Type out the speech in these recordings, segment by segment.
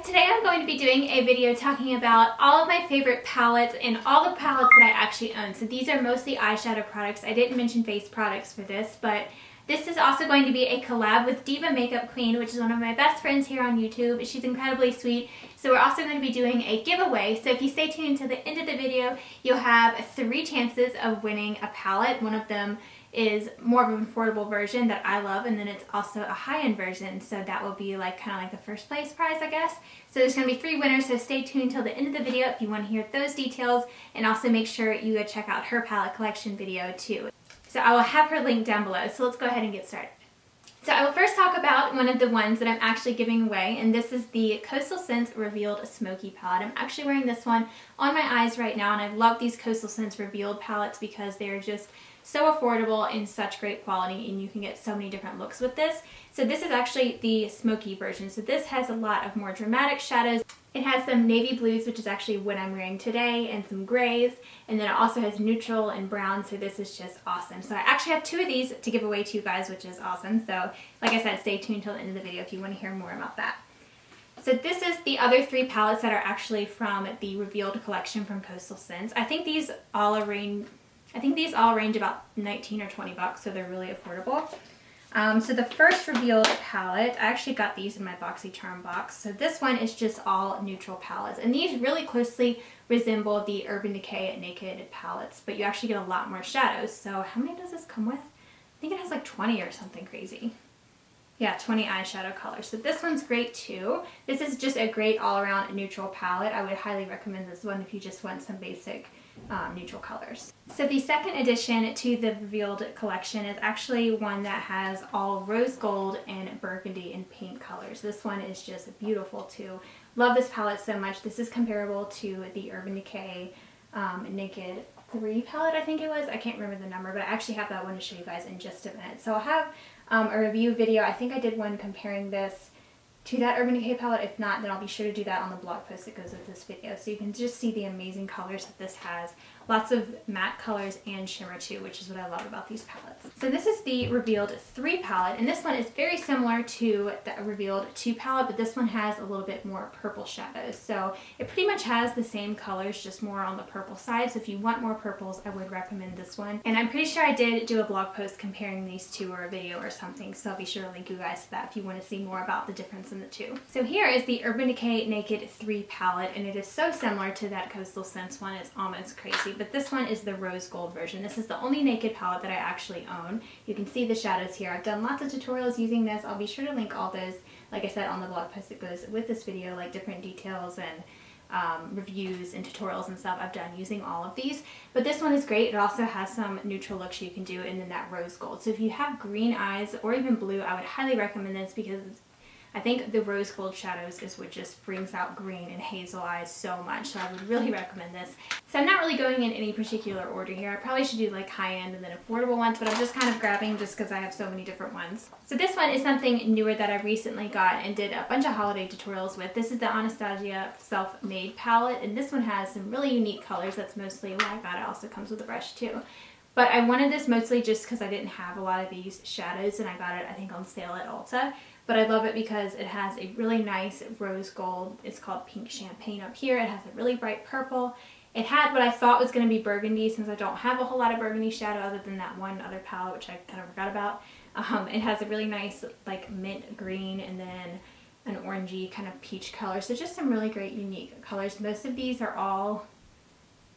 Today I'm going to be doing a video talking about all of my favorite palettes and all the palettes that I actually own. So these are mostly eyeshadow products. I didn't mention face products for this, but this is also going to be a collab with Diva Makeup Queen, which is one of my best friends here on YouTube. She's incredibly sweet. So we're also going to be doing a giveaway. So if you stay tuned to the end of the video, you'll have 3 chances of winning a palette. One of them is more of an affordable version that I love, and then it's also a high-end version, so that will be like kind of like the first place prize, I guess. So there's going to be 3 winners, so stay tuned till the end of the video if you want to hear those details, and also make sure you go check out her palette collection video too. So I will have her link down below, so let's go ahead and get started. So I will first talk about one of the ones that I'm actually giving away, and this is the Coastal Scents Revealed Smokey palette. I'm actually wearing this one on my eyes right now, and I love these Coastal Scents Revealed palettes because they're just so affordable and such great quality, and you can get so many different looks with this. So this is actually the smoky version. So this has a lot of more dramatic shadows. It has some navy blues, which is actually what I'm wearing today, and some grays, and then it also has neutral and brown, so this is just awesome. So I actually have 2 of these to give away to you guys, which is awesome. So like I said, stay tuned till the end of the video if you want to hear more about that. So this is the other 3 palettes that are actually from the Revealed collection from Coastal Scents. I think these all range about 19 or 20 bucks, so they're really affordable. So the first Revealed palette, I actually got these in my BoxyCharm box. So this one is just all neutral palettes, and these really closely resemble the Urban Decay Naked palettes, but you actually get a lot more shadows. So how many does this come with? I think it has like 20 or something crazy. Yeah, 20 eyeshadow colors. So this one's great too. This is just a great all-around neutral palette. I would highly recommend this one if you just want some basic neutral colors. So the second addition to the Revealed collection is actually one that has all rose gold and burgundy and pink colors. This one is just beautiful too. Love this palette so much. This is comparable to the Urban Decay Naked 3 palette, I think it was. I can't remember the number, but I actually have that one to show you guys in just a minute. So I'll have a review video. I think I did one comparing this to that Urban Decay palette. If not, then I'll be sure to do that on the blog post that goes with this video. So you can just see the amazing colors that this has. Lots of matte colors and shimmer too, which is what I love about these palettes. So this is the Revealed 3 palette, and this one is very similar to the Revealed 2 palette, but this one has a little bit more purple shadows. So it pretty much has the same colors, just more on the purple side. So if you want more purples, I would recommend this one. And I'm pretty sure I did do a blog post comparing these 2 or a video or something, so I'll be sure to link you guys to that if you want to see more about the difference in the 2. So here is the Urban Decay Naked 3 palette, and it is so similar to that Coastal Scents one, it's almost crazy. But this one is the rose gold version. This is the only naked palette that I actually own. You can see the shadows here. I've done lots of tutorials using this. I'll be sure to link all those, like I said, on the blog post that goes with this video, like different details and reviews and tutorials and stuff I've done using all of these. But this one is great. It also has some neutral looks you can do, and then that rose gold. So if you have green eyes or even blue, I would highly recommend this because I think the rose gold shadows is what just brings out green and hazel eyes so much, so I would really recommend this. So I'm not really going in any particular order here. I probably should do like high-end and then affordable ones, but I'm just kind of grabbing just because I have so many different ones. So this one is something newer that I recently got and did a bunch of holiday tutorials with. This is the Anastasia Self-Made palette, and this one has some really unique colors. That's mostly why I got it. It also comes with a brush too. But I wanted this mostly just because I didn't have a lot of these shadows, and I got it, I think, on sale at Ulta. But I love it because it has a really nice rose gold. It's called Pink Champagne up here. It has a really bright purple. It had what I thought was going to be burgundy, since I don't have a whole lot of burgundy shadow other than that one other palette, which I kind of forgot about. It has a really nice like mint green and then an orangey kind of peach color. So just some really great unique colors. Most of these are all,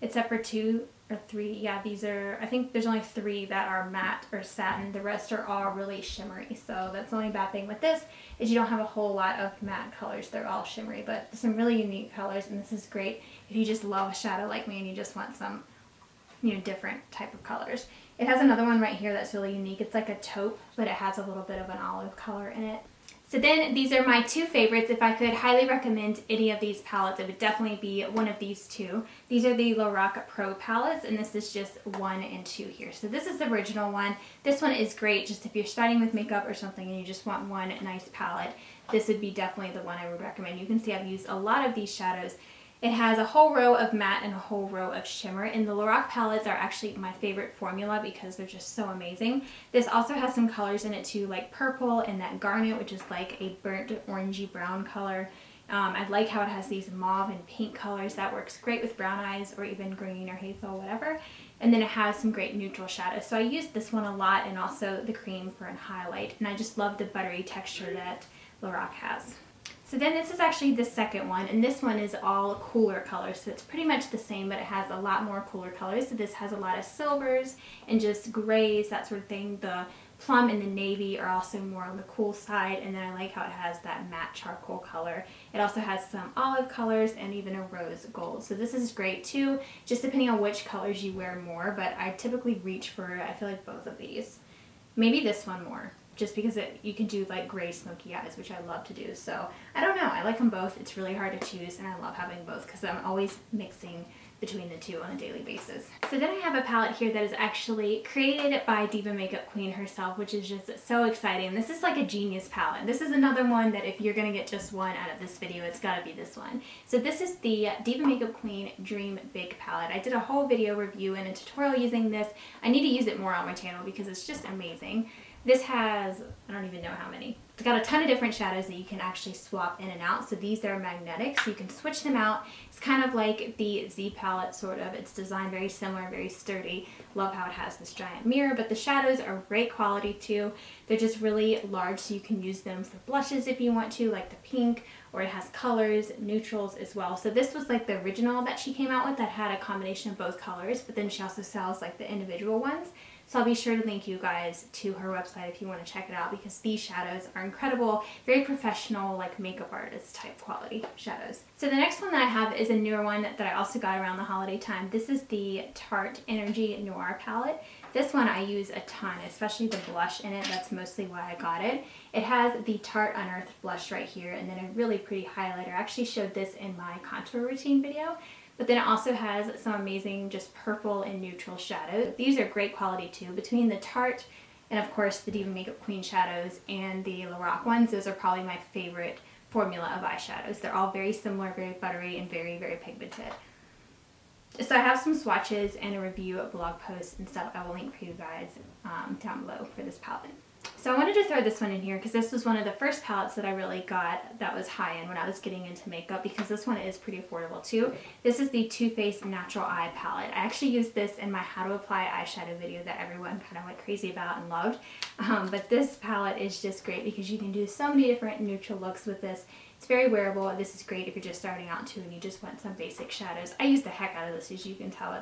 except for 2 or 3, yeah, these are, I think there's only 3 that are matte or satin. The rest are all really shimmery. So that's the only bad thing with this, is you don't have a whole lot of matte colors. They're all shimmery, but some really unique colors, and this is great if you just love a shadow like me and you just want some, you know, different type of colors. It has another one right here that's really unique. It's like a taupe, but it has a little bit of an olive color in it. So then these are my 2 favorites. If I could highly recommend any of these palettes, it would definitely be one of these 2. These are the Lorac Pro palettes, and this is just 1 and 2 here. So this is the original one. This one is great just if you're starting with makeup or something and you just want one nice palette. This would be definitely the one I would recommend. You can see I've used a lot of these shadows. It has a whole row of matte and a whole row of shimmer, and the Lorac palettes are actually my favorite formula because they're just so amazing. This also has some colors in it too, like purple and that garnet, which is like a burnt orangey brown color. I like how it has these mauve and pink colors. That works great with brown eyes or even green or hazel, whatever. And then it has some great neutral shadows. So I use this one a lot, and also the cream for a highlight. And I just love the buttery texture that Lorac has. So then this is actually the second one, and this one is all cooler colors. So it's pretty much the same, but it has a lot more cooler colors. So this has a lot of silvers and just grays, that sort of thing. The plum and the navy are also more on the cool side, and then I like how it has that matte charcoal color. It also has some olive colors and even a rose gold. So this is great too, just depending on which colors you wear more, but I typically reach for, I feel like, both of these. Maybe this one more, just because you can do like gray smoky eyes, which I love to do. So I don't know, I like them both. It's really hard to choose, and I love having both because I'm always mixing between the two on a daily basis. So then I have a palette here that is actually created by Diva Makeup Queen herself, which is just so exciting. This is like a genius palette. This is another one that if you're gonna get just one out of this video, it's gotta be this one. So this is the Diva Makeup Queen Dream Big palette. I did a whole video review and a tutorial using this. I need to use it more on my channel because it's just amazing. This has, I don't even know how many. It's got a ton of different shadows that you can actually swap in and out. So these are magnetic, so you can switch them out. It's kind of like the Z palette, sort of. It's designed very similar, very sturdy. Love how it has this giant mirror, but the shadows are great quality too. They're just really large, so you can use them for blushes if you want to, like the pink, or it has colors, neutrals as well. So this was like the original that she came out with that had a combination of both colors, but then she also sells like the individual ones. So I'll be sure to link you guys to her website if you want to check it out, because these shadows are incredible, very professional, like makeup artist type quality shadows. So the next one that I have is a newer one that I also got around the holiday time. This is the Tarte Energy Noir palette. This one I use a ton, especially the blush in it. That's mostly why I got it. It has the Tarte Unearthed blush right here, and then a really pretty highlighter. I actually showed this in my contour routine video. But then it also has some amazing just purple and neutral shadows. These are great quality too. Between the Tarte and of course the Diva Makeup Queen shadows and the Lorac ones, those are probably my favorite formula of eyeshadows. They're all very similar, very buttery, and very, very pigmented. So I have some swatches and a review of blog posts and stuff I will link for you guys down below for this palette. So I wanted to throw this one in here because this was one of the first palettes that I really got that was high-end when I was getting into makeup, because this one is pretty affordable too. This is the Too Faced Natural Eye palette. I actually used this in my how to apply eyeshadow video that everyone kind of went crazy about and loved. But this palette is just great because you can do so many different neutral looks with this. It's very wearable. This is great if you're just starting out too and you just want some basic shadows. I use the heck out of this, as you can tell.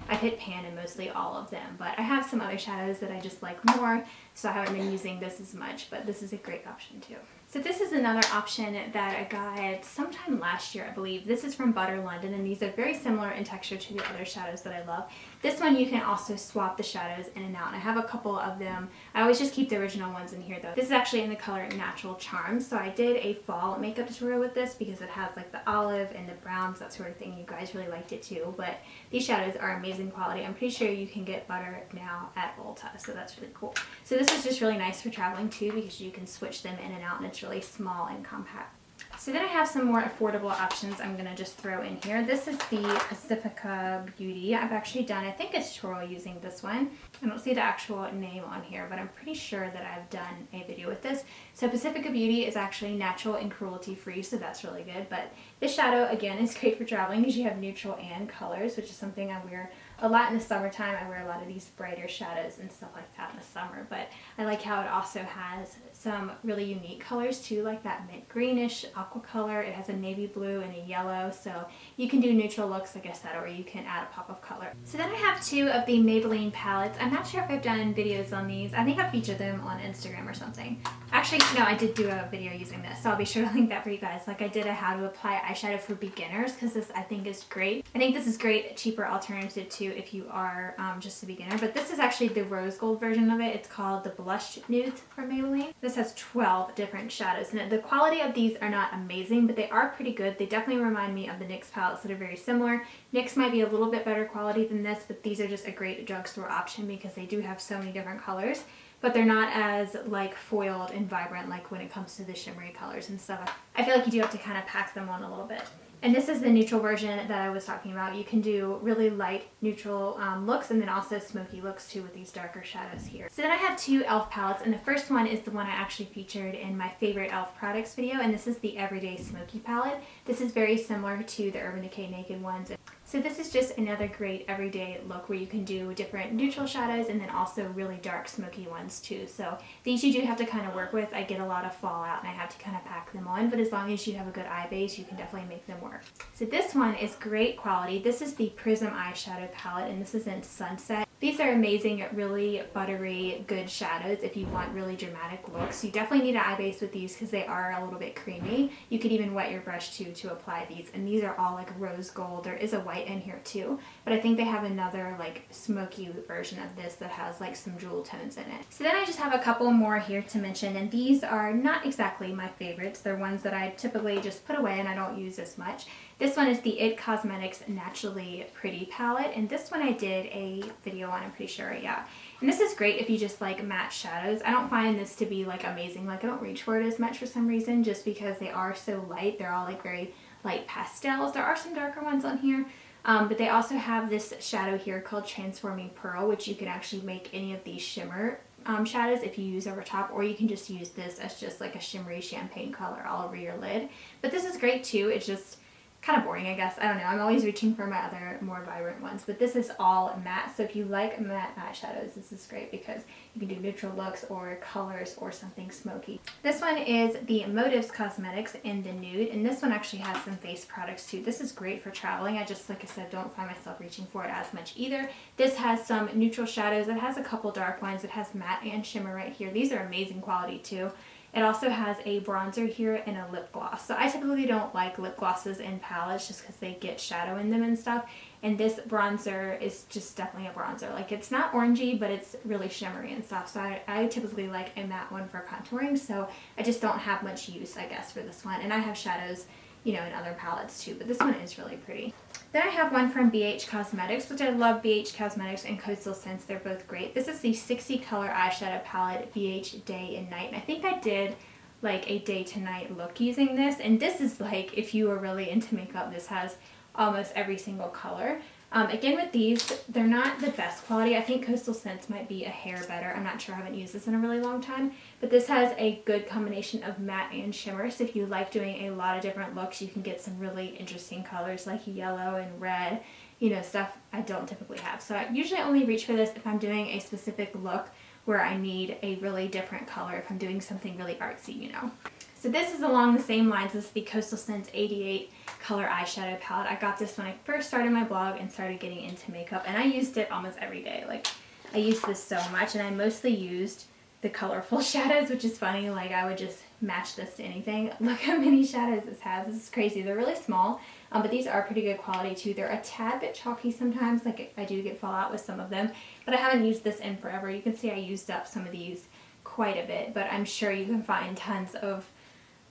I've hit pan in mostly all of them, but I have some other shadows that I just like more, so I haven't been using this as much, but this is a great option too. So this is another option that I got sometime last year, I believe. This is from Butter London, and these are very similar in texture to the other shadows that I love. This one you can also swap the shadows in and out, and I have a couple of them. I always just keep the original ones in here though. This is actually in the color Natural Charms, so I did a fall makeup tutorial with this because it has like the olive and the browns, that sort of thing. You guys really liked it too, but these shadows are amazing quality. I'm pretty sure you can get Butter now at Ulta, so that's really cool. So this is just really nice for traveling too because you can switch them in and out, and it's really small and compact. So then I have some more affordable options I'm going to just throw in here. This is the Pacifica Beauty. I've actually done, I think, a tutorial using this one. I don't see the actual name on here, but I'm pretty sure that I've done a video with this. So Pacifica Beauty is actually natural and cruelty free, so that's really good. But this shadow, again, is great for traveling because you have neutral and colors, which is something I wear a lot in the summertime. I wear a lot of these brighter shadows and stuff like that in the summer, but I like how it also has some really unique colors too, like that mint greenish aqua color. It has a navy blue and a yellow, so you can do neutral looks, like I said, or you can add a pop of color. So then I have two of the Maybelline palettes. I'm not sure if I've done videos on these. I think I've featured them on Instagram or something. Actually, no, I did do a video using this, so I'll be sure to link that for you guys. Like I did a how to apply eyeshadow for beginners, because this I think is great. I think this is great, cheaper alternative too if you are just a beginner. But this is actually the rose gold version of it. It's called the Blush Nudes from Maybelline. This has 12 different shadows, and the quality of these are not amazing, but they are pretty good. They definitely remind me of the NYX palettes that are very similar. NYX might be a little bit better quality than this, but these are just a great drugstore option because they do have so many different colors, but they're not as like foiled and vibrant like when it comes to the shimmery colors and stuff. I feel like you do have to kind of pack them on a little bit. And this is the neutral version that I was talking about. You can do really light neutral looks and then also smoky looks too with these darker shadows here. So then I have two e.l.f. palettes, and the first one is the one I actually featured in my favorite e.l.f. products video, and this is the Everyday Smoky palette. This is very similar to the Urban Decay Naked ones. So this is just another great everyday look where you can do different neutral shadows and then also really dark smoky ones too. So these you do have to kind of work with. I get a lot of fallout and I have to kind of pack them on, but as long as you have a good eye base, you can definitely make them work. So this one is great quality. This is the Prism eyeshadow palette, and this is in Sunset. These are amazing, really buttery, good shadows if you want really dramatic looks. You definitely need an eye base with these because they are a little bit creamy. You could even wet your brush too to apply these, and these are all like rose gold. There is a white in here too, but I think they have another like smoky version of this that has like some jewel tones in it. So then I just have a couple more here to mention, and these are not exactly my favorites. They're ones that I typically just put away and I don't use as much. This one is the IT Cosmetics Naturally Pretty palette, and this one I did a video on, I'm pretty sure, yeah. And this is great if you just like matte shadows. I don't find this to be like amazing, like I don't reach for it as much for some reason just because they are so light. They're all like very light pastels. There are some darker ones on here, but they also have this shadow here called Transforming Pearl, which you can actually make any of these shimmer shadows if you use over top, or you can just use this as just like a shimmery champagne color all over your lid. But this is great too. It's just kind of boring, I guess. I don't know. I'm always reaching for my other more vibrant ones, but this is all matte. So if you like matte eyeshadows, this is great because you can do neutral looks or colors or something smoky. This one is the Motives Cosmetics in the Nude, and this one actually has some face products too. This is great for traveling. I just, like I said, don't find myself reaching for it as much either. This has some neutral shadows. It has a couple dark ones. It has matte and shimmer right here. These are amazing quality too. It also has a bronzer here and a lip gloss. So I typically don't like lip glosses in palettes just because they get shadow in them and stuff. And this bronzer is just definitely a bronzer. Like, it's not orangey, but it's really shimmery and stuff. So I typically like a matte one for contouring. So I just don't have much use, I guess, for this one. And I have shadows, you know, in other palettes too. But this one is really pretty. Then I have one from BH Cosmetics, which I love BH Cosmetics and Coastal Scents. They're both great. This is the 60 color eyeshadow palette, BH Day and Night. And I think I did like a day to night look using this. And this is like, if you are really into makeup, this has almost every single color. Again, with these, they're not the best quality. I think Coastal Scents might be a hair better. I'm not sure. I haven't used this in a really long time. But this has a good combination of matte and shimmer. So if you like doing a lot of different looks, you can get some really interesting colors like yellow and red, you know, stuff I don't typically have. So I usually only reach for this if I'm doing a specific look where I need a really different color, if I'm doing something really artsy, you know. So this is along the same lines as the Coastal Scents 88 color eyeshadow palette. I got this when I first started my blog and started getting into makeup, and I used it almost every day. Like, I used this so much, and I mostly used the colorful shadows, which is funny. Like, I would just match this to anything. Look how many shadows this has. This is crazy. They're really small, but these are pretty good quality too. They're a tad bit chalky sometimes. Like, I do get fallout with some of them, but I haven't used this in forever. You can see I used up some of these quite a bit, but I'm sure you can find tons of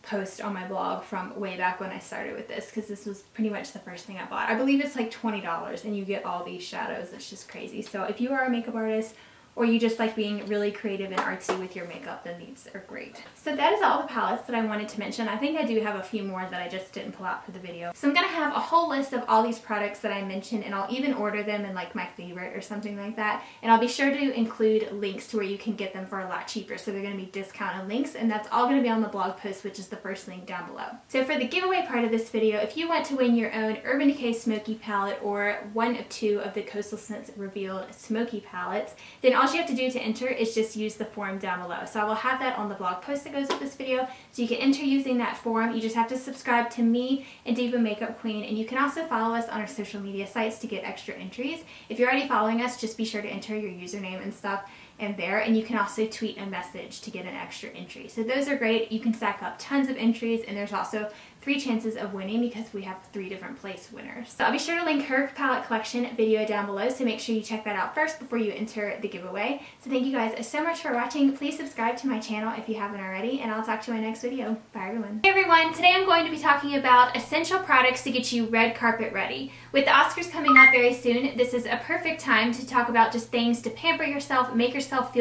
post on my blog from way back when I started with this, because this was pretty much the first thing I bought. I believe it's like $20 and you get all these shadows. It's just crazy. So if you are a makeup artist or you just like being really creative and artsy with your makeup, then these are great. So that is all the palettes that I wanted to mention. I think I do have a few more that I just didn't pull out for the video. So I'm going to have a whole list of all these products that I mentioned, and I'll even order them in like my favorite or something like that. And I'll be sure to include links to where you can get them for a lot cheaper. So they're going to be discounted links, and that's all going to be on the blog post, which is the first link down below. So for the giveaway part of this video, if you want to win your own Urban Decay Smoky palette or one of two of the Coastal Scents revealed Smoky palettes, then all you have to do to enter is just use the form down below. So I will have that on the blog post that goes with this video, so you can enter using that form. You just have to subscribe to me and Diva Makeup Queen, and you can also follow us on our social media sites to get extra entries. If you're already following us, just be sure to enter your username and stuff in there, and you can also tweet a message to get an extra entry. So those are great. You can stack up tons of entries, and there's also 3 chances of winning because we have 3 different place winners. So I'll be sure to link her palette collection video down below, so make sure you check that out first before you enter the giveaway. So thank you guys so much for watching. Please subscribe to my channel if you haven't already, and I'll talk to you in my next video. Bye everyone. Hey everyone, today I'm going to be talking about essential products to get you red carpet ready. With the Oscars coming up very soon, this is a perfect time to talk about just things to pamper yourself, make yourself feel